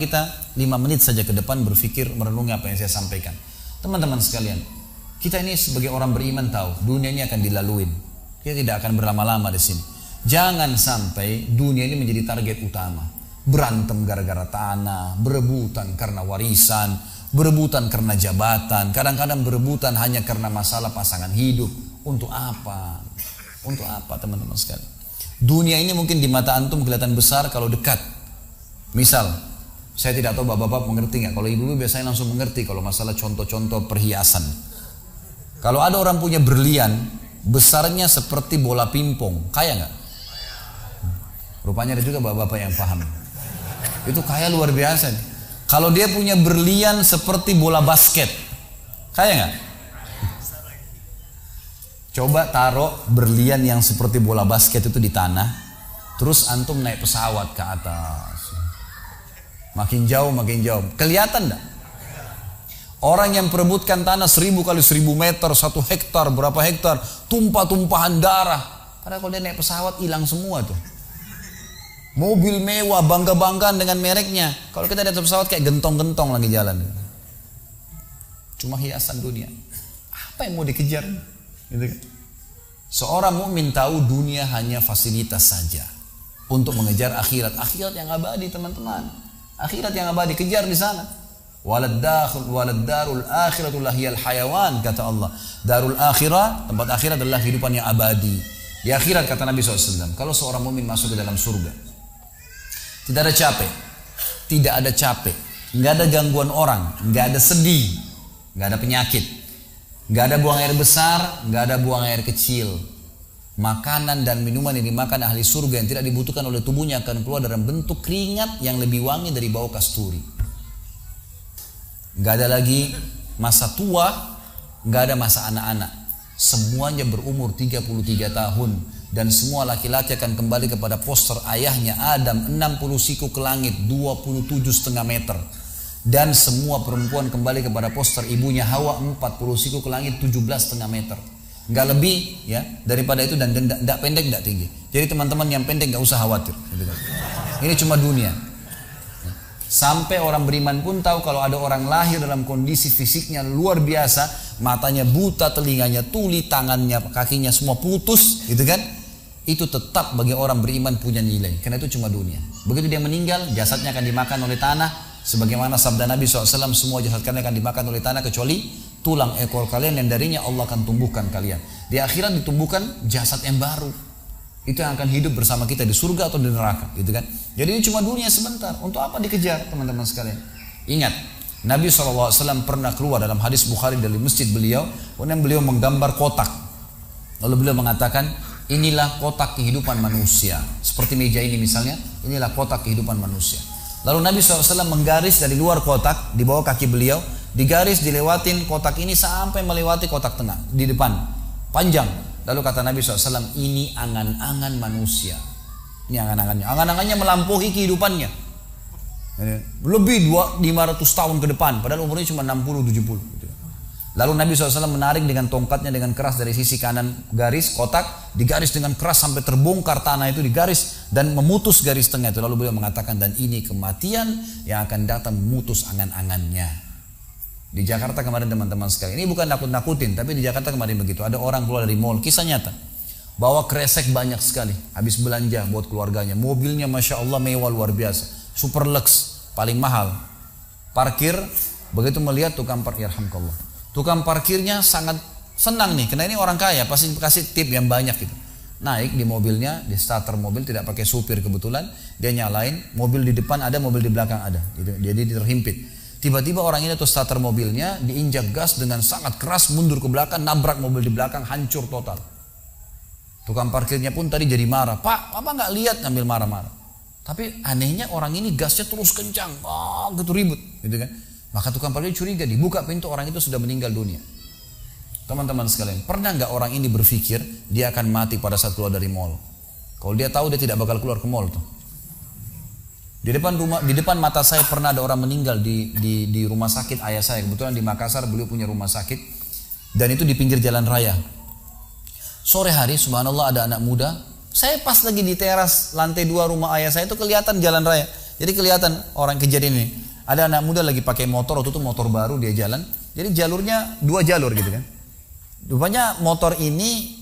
Kita 5 menit saja ke depan berpikir merenungi apa yang saya sampaikan. Teman-teman sekalian, kita ini sebagai orang beriman tahu dunia ini akan dilaluin. Kita tidak akan berlama-lama di sini. Jangan sampai dunia ini menjadi target utama. Berantem gara-gara tanah, berebutan karena warisan, berebutan karena jabatan, kadang-kadang berebutan hanya karena masalah pasangan hidup. Untuk apa? Untuk apa teman-teman sekalian? Dunia ini mungkin di mata antum kelihatan besar kalau dekat. Misal, saya tidak tahu bapak-bapak mengerti nggak. Kalau ibu-ibu biasanya langsung mengerti kalau masalah contoh-contoh perhiasan. Kalau ada orang punya berlian, besarnya seperti bola pingpong, kaya nggak? Rupanya ada juga bapak-bapak yang paham. Itu kaya luar biasa. Kalau dia punya berlian seperti bola basket, kaya nggak? Coba taruh berlian yang seperti bola basket itu di tanah, terus antum naik pesawat ke atas. Makin jauh, kelihatan enggak? Orang yang perebutkan tanah 1000 kali 1000 meter, 1 hektar, berapa hektar, tumpah-tumpahan darah. Padahal kalau dia naik pesawat hilang semua tuh. Mobil mewah, bangga-banggaan dengan mereknya. Kalau kita naik pesawat kayak gentong-gentong lagi jalan. Cuma hiasan dunia. Apa yang mau dikejar? Gitu kan? Seorang mukmin tahu dunia hanya fasilitas saja untuk mengejar akhirat. Akhirat yang abadi teman-teman. Akhirat yang abadi, kejar di sana. Walad darul akhiratul lahiyal hayawan, kata Allah. Darul akhirah, tempat akhirat adalah kehidupan yang abadi. Di akhirat kata Nabi SAW, kalau seorang mukmin masuk ke dalam surga, tidak ada capek, nggak ada gangguan orang, nggak ada sedih, nggak ada penyakit, nggak ada buang air besar, nggak ada buang air kecil. Makanan dan minuman yang dimakan ahli surga yang tidak dibutuhkan oleh tubuhnya akan keluar dalam bentuk keringat yang lebih wangi dari bau kasturi. Gak ada lagi masa tua, gak ada masa anak-anak. Semuanya berumur 33 tahun. Dan semua laki-laki akan kembali kepada poster ayahnya Adam 60 siku ke langit 27,5 meter. Dan semua perempuan kembali kepada poster ibunya Hawa 40 siku ke langit 17,5 meter. Nggak lebih ya daripada itu, dan tidak pendek tidak tinggi. Jadi teman-teman yang pendek nggak usah khawatir. Ini cuma dunia. Sampai orang beriman pun tahu kalau ada orang lahir dalam kondisi fisiknya luar biasa, matanya buta, telinganya tuli, tangannya, kakinya semua putus, gitu kan? Itu tetap bagi orang beriman punya nilai. Karena itu cuma dunia. Begitu dia meninggal, jasadnya akan dimakan oleh tanah. Sebagaimana sabda Nabi SAW, semua jasad kalian akan dimakan oleh tanah kecuali tulang ekor kalian yang darinya Allah akan tumbuhkan kalian. Di akhirat ditumbuhkan jasad yang baru. Itu yang akan hidup bersama kita di surga atau di neraka, gitu kan? Jadi ini cuma dunia sebentar. Untuk apa dikejar, teman-teman sekalian? Ingat, Nabi SAW pernah keluar dalam hadis Bukhari dari masjid beliau, kemudian beliau menggambar kotak. Lalu beliau mengatakan, inilah kotak kehidupan manusia. Seperti meja ini misalnya, inilah kotak kehidupan manusia. Lalu Nabi SAW menggaris dari luar kotak, di bawah kaki beliau, digaris, dilewatin kotak ini sampai melewati kotak tengah, di depan, panjang. Lalu kata Nabi SAW, ini angan-angan manusia. Ini angan-angannya. Angan-angannya melampaui kehidupannya. Lebih 500 tahun ke depan, padahal umurnya cuma 60-70. Lalu Nabi SAW menarik dengan tongkatnya dengan keras dari sisi kanan garis kotak, digaris dengan keras sampai terbongkar tanah itu digaris dan memutus garis tengah itu. Lalu beliau mengatakan, dan ini kematian yang akan datang memutus angan-angannya. Di Jakarta kemarin teman-teman sekalian, ini bukan nakut-nakutin, tapi di Jakarta kemarin begitu. Ada orang keluar dari mall, kisah nyata, bawa kresek banyak sekali, habis belanja buat keluarganya. Mobilnya Masya Allah mewah luar biasa, super lux, paling mahal. Parkir, begitu melihat tukang parkir, alhamdulillah, tukang parkirnya sangat senang nih, karena ini orang kaya, pasti kasih tip yang banyak gitu. Naik di mobilnya, di starter mobil, tidak pakai supir kebetulan, dia nyalain, mobil di depan ada, mobil di belakang ada, gitu. Jadi terhimpit. Tiba-tiba orang ini tuh starter mobilnya diinjak gas dengan sangat keras, mundur ke belakang, nabrak mobil di belakang, hancur total. Tukang parkirnya pun tadi jadi marah, Pak, apa nggak lihat, ngambil marah-marah. Tapi anehnya orang ini gasnya terus kencang, gitu ribut, gitu kan. Maka tukang parkir curiga, dibuka pintu, orang itu sudah meninggal dunia. Teman-teman sekalian, pernah nggak orang ini berpikir dia akan mati pada saat keluar dari mall? Kalau dia tahu, dia tidak bakal keluar ke mall tuh. Di depan mata saya pernah ada orang meninggal di rumah sakit ayah saya. Kebetulan di Makassar beliau punya rumah sakit, dan itu di pinggir jalan raya. Sore hari, subhanallah, ada anak muda. Saya pas lagi di teras lantai 2 rumah ayah saya itu kelihatan jalan raya. Jadi kelihatan orang kejadian ini. Ada anak muda lagi pakai motor, waktu itu motor baru dia jalan. Jadi jalurnya 2 jalur gitu kan. Rupanya motor ini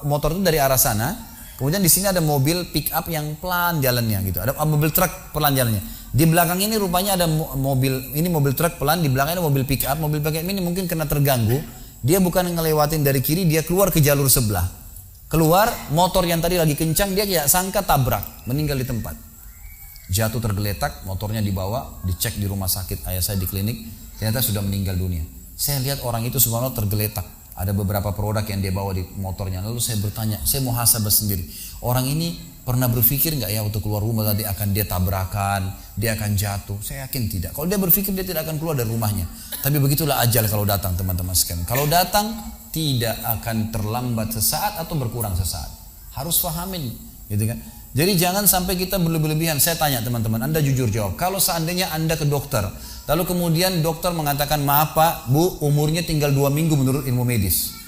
motor itu dari arah sana. Kemudian di sini ada mobil pick up yang pelan jalannya gitu. Ada mobil truk pelan jalannya. Di belakang ini rupanya ada mobil truk pelan, di belakangnya ada mobil pick up. Mobil pick up ini mungkin kena terganggu. Dia bukan ngelewatin dari kiri, dia keluar ke jalur sebelah. Keluar, motor yang tadi lagi kencang, dia tidak sangka tabrak, meninggal di tempat. Jatuh tergeletak, motornya dibawa, dicek di rumah sakit ayah saya di klinik, ternyata sudah meninggal dunia. Saya lihat orang itu subhanallah tergeletak. Ada beberapa produk yang dia bawa di motornya. Lalu saya bertanya, saya muhasabah sendiri. Orang ini pernah berpikir nggak ya waktu keluar rumah tadi akan dia tabrakan, dia akan jatuh? Saya yakin tidak. Kalau dia berpikir dia tidak akan keluar dari rumahnya. Tapi begitulah ajal kalau datang teman-teman sekalian. Kalau datang tidak akan terlambat sesaat atau berkurang sesaat. Harus fahamin, gitu kan? Jadi jangan sampai kita berlebihan. Saya tanya teman-teman, Anda jujur jawab. Kalau seandainya Anda ke dokter, lalu kemudian dokter mengatakan, maaf Pak, Bu, umurnya tinggal 2 minggu menurut ilmu medis.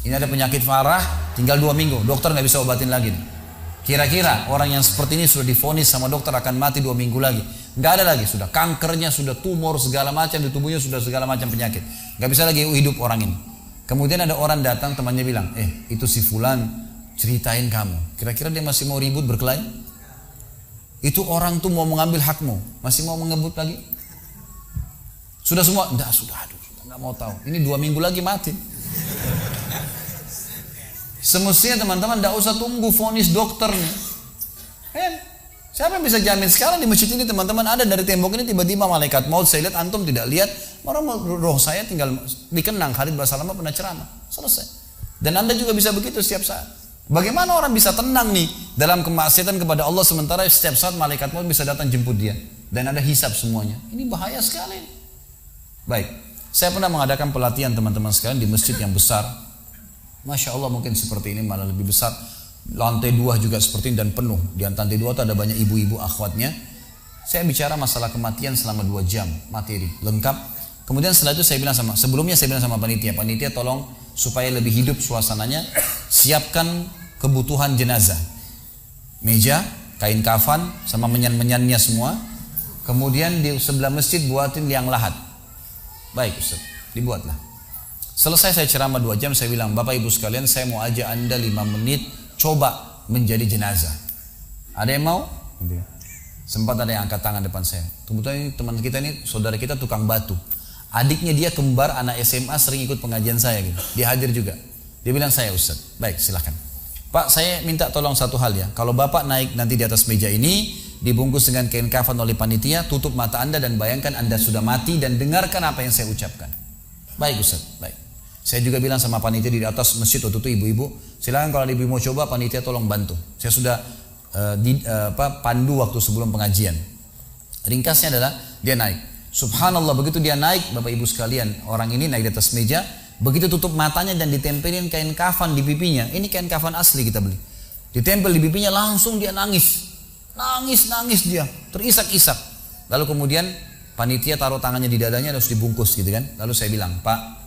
Ini ada penyakit parah, tinggal 2 minggu, dokter nggak bisa obatin lagi. Kira-kira orang yang seperti ini sudah divonis sama dokter akan mati 2 minggu lagi. Nggak ada lagi, sudah kankernya, sudah tumor segala macam di tubuhnya, sudah segala macam penyakit. Nggak bisa lagi hidup orang ini. Kemudian ada orang datang, temannya bilang, itu si fulan ceritain kamu. Kira-kira dia masih mau ribut berkelahi? Itu orang tuh mau mengambil hakmu, masih mau mengebut lagi? Sudah semua? Enggak, sudah nggak mau tahu. Ini 2 minggu lagi mati. Semestinya teman-teman enggak usah tunggu vonis dokternya. Siapa yang bisa jamin sekarang di masjid ini teman-teman ada dari tembok ini tiba-tiba malaikat maut, saya lihat antum tidak lihat, orang roh saya tinggal dikenang. Khalid Basalamah pernah ceramah, selesai. Dan Anda juga bisa begitu setiap saat. Bagaimana orang bisa tenang nih dalam kemaksiatan kepada Allah sementara setiap saat malaikat maut bisa datang jemput dia dan ada hisab semuanya. Ini bahaya sekali. Baik, saya pernah mengadakan pelatihan teman-teman sekalian di masjid yang besar. Masya Allah mungkin seperti ini malah lebih besar. Lantai 2 juga seperti ini dan penuh. Di lantai 2 itu ada banyak ibu-ibu akhwatnya. Saya bicara masalah kematian selama 2 jam materi lengkap. Kemudian setelah itu sebelumnya saya bilang sama panitia tolong supaya lebih hidup suasananya, siapkan kebutuhan jenazah, meja, kain kafan, sama menyan-menyannya semua. Kemudian di sebelah masjid buatin liang lahat. Baik Ustaz, dibuatlah. Selesai saya ceramah 2 jam, saya bilang, Bapak Ibu sekalian, saya mau ajak Anda 5 menit coba menjadi jenazah. Ada yang mau? Sempat ada yang angkat tangan depan saya. Kebetulan teman kita ini, saudara kita tukang batu. Adiknya dia kembar anak SMA sering ikut pengajian saya gitu. Dia hadir juga. Dia bilang, saya Ustaz. Baik, silahkan. Pak, saya minta tolong satu hal ya. Kalau Bapak naik nanti di atas meja ini, dibungkus dengan kain kafan oleh panitia, tutup mata Anda dan bayangkan Anda sudah mati dan dengarkan apa yang saya ucapkan. Baik Ustaz, baik. Saya juga bilang sama panitia di atas masjid waktu itu, ibu-ibu, silakan kalau ibu mau coba, panitia tolong bantu. Saya sudah pandu waktu sebelum pengajian. Ringkasnya adalah dia naik. Subhanallah, begitu dia naik, Bapak Ibu sekalian, orang ini naik di atas meja, begitu tutup matanya dan ditempelin kain kafan di pipinya. Ini kain kafan asli kita beli. Ditempel di pipinya, langsung dia nangis dia, terisak-isak. Lalu kemudian panitia taruh tangannya di dadanya, harus dibungkus gitu kan. Lalu saya bilang, Pak,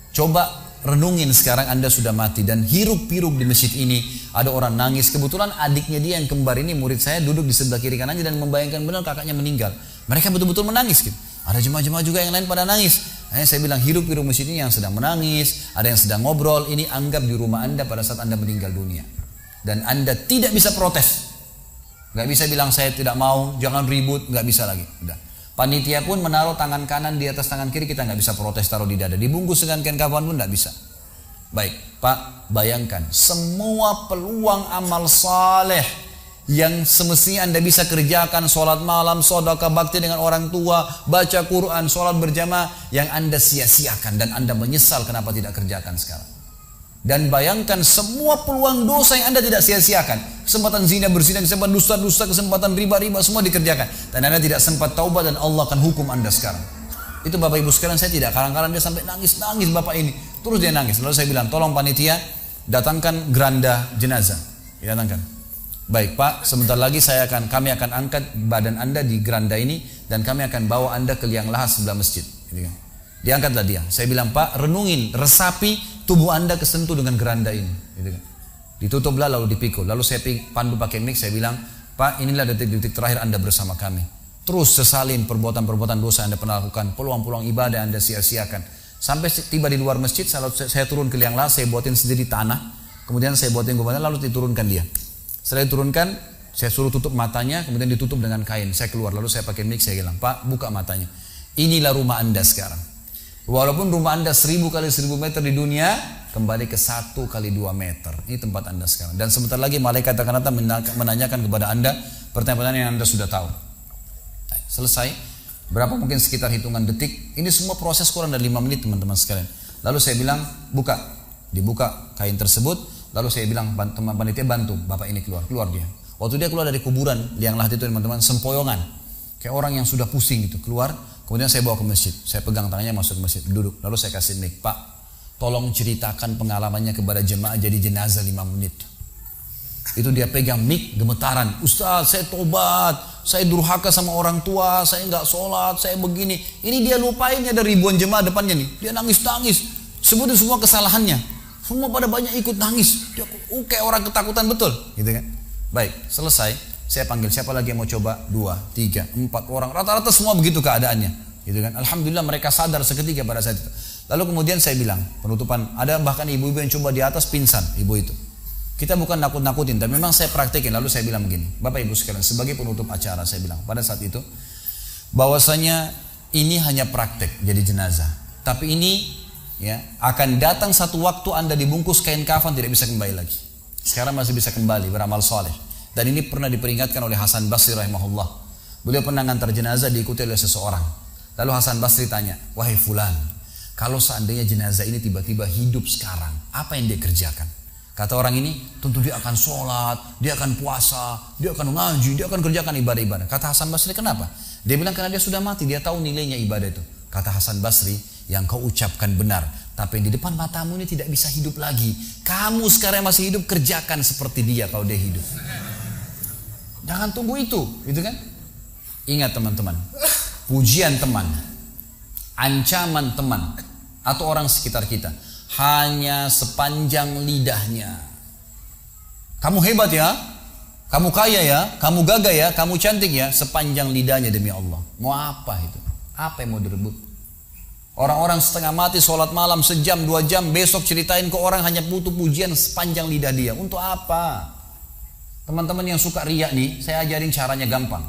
coba renungin sekarang Anda sudah mati dan hiruk-pikuk di masjid ini ada orang nangis. Kebetulan adiknya dia yang kembar ini murid saya duduk di sebelah kiri kanannya dan membayangkan benar kakaknya meninggal. Mereka betul-betul menangis gitu. Ada jemaah-jemaah juga yang lain pada nangis. Saya bilang hiruk-pikuk masjid ini yang sedang menangis, ada yang sedang ngobrol, ini anggap di rumah Anda pada saat Anda meninggal dunia. Dan Anda tidak bisa protes. Gak bisa bilang saya tidak mau, jangan ribut, gak bisa lagi. Udah. Panitia pun menaruh tangan kanan di atas tangan kiri, kita nggak bisa protes taruh di dada. Dibungkus dengan kain kafan pun nggak bisa. Baik, Pak, bayangkan semua peluang amal saleh yang semestinya Anda bisa kerjakan, sholat malam, sedekah bakti dengan orang tua, baca Quran, sholat berjamaah, yang Anda sia-siakan dan Anda menyesal kenapa tidak kerjakan sekarang. Dan bayangkan semua peluang dosa yang Anda tidak sia-siakan. Kesempatan zina, berzina, kesempatan dusta-dusta, kesempatan riba-riba, semua dikerjakan. Dan Anda tidak sempat taubat dan Allah akan hukum Anda sekarang. Itu Bapak Ibu sekalian, saya tidak karang-karang dia sampai nangis Bapak ini. Terus dia nangis. Lalu saya bilang, tolong panitia datangkan geranda jenazah. Datangkan. Baik Pak, sebentar lagi kami akan angkat badan Anda di geranda ini dan kami akan bawa Anda ke liang lahat sebelah masjid. Diangkatlah dia. Saya bilang, Pak, renungin, resapi tubuh Anda kesentuh dengan geranda ini. Ditutuplah lalu dipikul. Lalu saya pandu pakai mic, saya bilang, Pak, inilah detik-detik terakhir Anda bersama kami. Terus sesalin perbuatan-perbuatan dosa yang Anda pernah lakukan, peluang-peluang ibadah yang Anda sia-siakan. Sampai tiba di luar masjid, saya turun ke liang lahat, saya buatin sendiri tanah, kemudian saya buatin gubernur, lalu diturunkan dia. Setelah diturunkan, saya suruh tutup matanya, kemudian ditutup dengan kain. Saya keluar, lalu saya pakai mic, saya bilang, Pak, buka matanya. Inilah rumah Anda sekarang. Walaupun rumah Anda 1000 kali 1000 meter di dunia, kembali ke 1 kali 2 meter. Ini tempat Anda sekarang. Dan sebentar lagi malaikat akan datang menanyakan kepada Anda pertanyaan-pertanyaan yang Anda sudah tahu. Selesai. Berapa mungkin sekitar hitungan detik. Ini semua proses kurang dari 5 menit teman-teman sekalian. Lalu saya bilang, buka. Dibuka kain tersebut. Lalu saya bilang, teman panitia bantu. Bapak ini keluar. Keluar dia. Waktu dia keluar dari kuburan, liang lahat itu teman-teman, sempoyongan. Kayak orang yang sudah pusing gitu. Keluar. Kemudian saya bawa ke masjid. Saya pegang tangannya masuk ke masjid. Duduk. Lalu saya kasih mic. Pak, tolong ceritakan pengalamannya kepada jemaah jadi jenazah 5 menit. Itu dia pegang mic, gemetaran. Ustaz, saya tobat. Saya durhaka sama orang tua. Saya nggak sholat. Saya begini. Ini dia lupain, ada ribuan jemaah depannya nih. Dia nangis-nangis. Sebutin semua kesalahannya. Semua pada banyak ikut nangis. Dia kayak orang ketakutan betul. Gitu kan. Baik, selesai. Saya panggil siapa lagi yang mau coba? 2, 3, 4 orang. Rata-rata semua begitu keadaannya. Gitu kan. Alhamdulillah mereka sadar seketika pada saat itu. Lalu kemudian saya bilang, penutupan, ada bahkan ibu-ibu yang coba di atas pingsan, ibu itu. Kita bukan nakut-nakutin, tapi memang saya praktekin. Lalu saya bilang begini, Bapak Ibu sekalian, sebagai penutup acara saya bilang pada saat itu, bahwasanya ini hanya praktek jadi jenazah. Tapi ini ya akan datang satu waktu Anda dibungkus kain kafan tidak bisa kembali lagi. Sekarang masih bisa kembali beramal soleh. Dan ini pernah diperingatkan oleh Hasan Basri rahimahullah. Beliau pernah ngantar jenazah diikuti oleh seseorang. Lalu Hasan Basri tanya, wahai fulan, kalau seandainya jenazah ini tiba-tiba hidup sekarang, apa yang dia kerjakan? Kata orang ini, tentu dia akan sholat, dia akan puasa, dia akan ngaji, dia akan kerjakan ibadah-ibadah. Kata Hasan Basri, kenapa? Dia bilang karena dia sudah mati, dia tahu nilainya ibadah itu. Kata Hasan Basri, yang kau ucapkan benar, tapi di depan matamu ini tidak bisa hidup lagi. Kamu sekarang masih hidup, kerjakan seperti dia kalau dia hidup. Jangan tunggu itu, gitu kan? Ingat teman-teman, pujian teman, ancaman teman, atau orang sekitar kita hanya sepanjang lidahnya. Kamu hebat ya, kamu kaya ya, kamu gagah ya, kamu cantik ya, sepanjang lidahnya demi Allah. Mau apa itu? Apa yang mau direbut? Orang-orang setengah mati sholat malam sejam 2 jam, besok ceritain ke orang hanya butuh pujian sepanjang lidah dia. Untuk apa? Teman-teman yang suka riak nih, saya ajarin caranya gampang.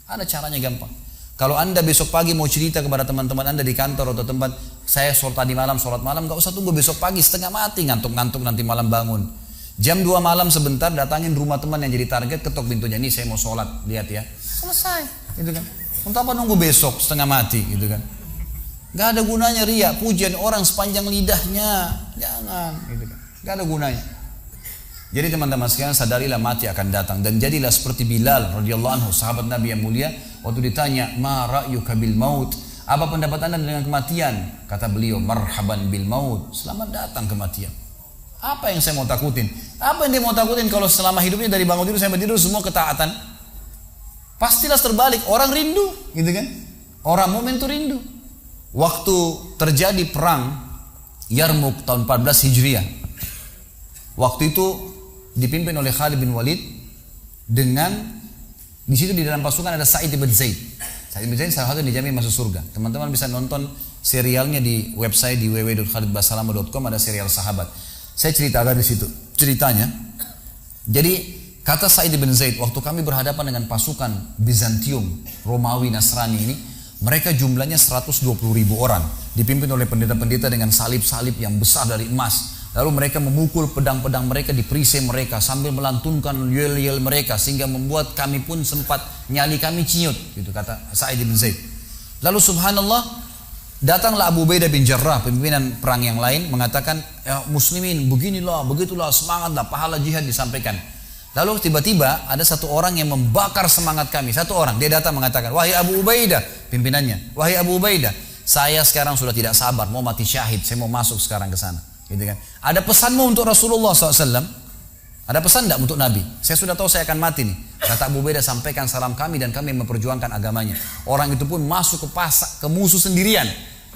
Ada caranya gampang. Kalau Anda besok pagi mau cerita kepada teman-teman Anda di kantor atau tempat, saya sholat tadi malam, sholat malam, gak usah tunggu besok pagi setengah mati, ngantuk-ngantuk nanti malam bangun. Jam 2 malam sebentar, datangin rumah teman yang jadi target, ketok pintunya, nih saya mau sholat, lihat ya. Selesai, gitu kan. Untuk apa nunggu besok setengah mati, gitu kan. Gak ada gunanya riak, pujian orang sepanjang lidahnya, jangan, gitu kan. Gak ada gunanya. Jadi teman-teman sekalian, sadarilah mati akan datang dan jadilah seperti Bilal radhiyallahu anhu, sahabat Nabi yang mulia. Waktu ditanya, "Ma ra'yuka bil maut?" Apa pendapat Anda dengan kematian? Kata beliau, "Marhaban bil maut." Selamat datang kematian. Apa yang saya mau takutin? Apa yang dia mau takutin kalau selama hidupnya dari bangun tidur sampai tidur semua ketaatan? Pastilah terbalik, orang rindu, gitu kan? Orang mukmin itu rindu. Waktu terjadi perang Yarmuk tahun 14 Hijriah. Waktu itu dipimpin oleh Khalid bin Walid dengan di situ di dalam pasukan ada Sa'id bin Zaid. Sa'id bin Zaid salah satu yang dijamin masuk surga. Teman-teman bisa nonton serialnya di website di www.khalidbasalama.com, ada serial sahabat. Saya ceritakan di situ ceritanya. Jadi kata Sa'id bin Zaid, waktu kami berhadapan dengan pasukan Bizantium, Romawi, Nasrani ini, mereka jumlahnya 120.000 orang, dipimpin oleh pendeta-pendeta dengan salib-salib yang besar dari emas. Lalu mereka memukul pedang-pedang mereka di perisai mereka sambil melantunkan yel-yel mereka sehingga membuat kami pun sempat nyali kami ciut, gitu kata Sa'id bin Zaid. Lalu subhanallah, datanglah Abu Ubaidah bin Jarrah, pimpinan perang yang lain, mengatakan, ya muslimin beginilah, begitulah, semangatlah, pahala jihad disampaikan. Lalu tiba-tiba ada satu orang yang membakar semangat kami. Satu orang, dia datang mengatakan, wahai Abu Ubaidah, pimpinannya, wahai Abu Ubaidah, saya sekarang sudah tidak sabar, mau mati syahid, saya mau masuk sekarang ke sana. Gitu kan? Ada pesanmu untuk Rasulullah SAW? Ada pesan tidak untuk Nabi? Saya sudah tahu saya akan mati nih. Kata Abu Ubaidah, sampaikan salam kami dan kami memperjuangkan agamanya. Orang itu pun masuk ke musuh sendirian,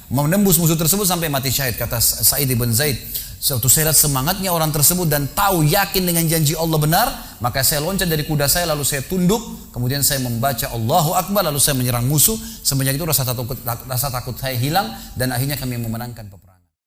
menembus musuh tersebut sampai mati syahid. Kata Sa'id bin Zaid, waktu saya lihat semangatnya orang tersebut dan tahu yakin dengan janji Allah benar, maka saya loncat dari kuda saya lalu saya tunduk, kemudian saya membaca Allahu Akbar lalu saya menyerang musuh. Semenjak itu rasa takut saya hilang dan akhirnya kami memenangkan peperangan.